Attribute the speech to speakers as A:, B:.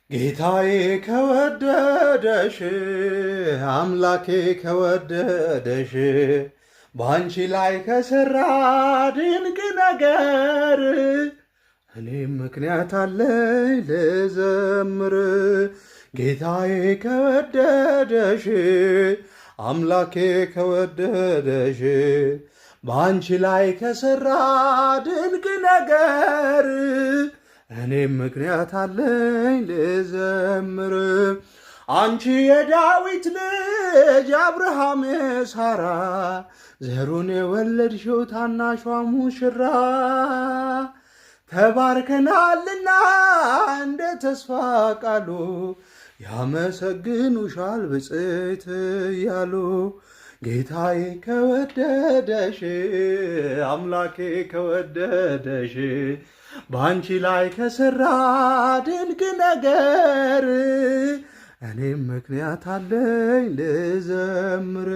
A: ጌታዬ ከወደደሽ አምላኬ ከወደደሽ በአንቺ ላይ ከሠራ ድንቅ ነገር እኔም ምክንያት አለኝ ልዘምር። ጌታዬ ከወደደሽ አምላኬ ከወደደሽ በአንቺ ላይ ከሠራ ድንቅ ነገር እኔም ምክንያት አለኝ ልዘምር። አንቺ የዳዊት ልጅ አብርሃም ሳራ ዘሩን የወለድሽው ታናሿ ሙሽራ ተባርከናልና እንደ ተስፋ ቃሉ ያመሰግኑሻል ብፅዕት እያሉ። ጌታዬ ከወደደሽ አምላኬ ከወደደሽ በአንቺ ላይ ከሠራ ድንቅ ነገር እኔም ምክንያት አለኝ ልዘምር።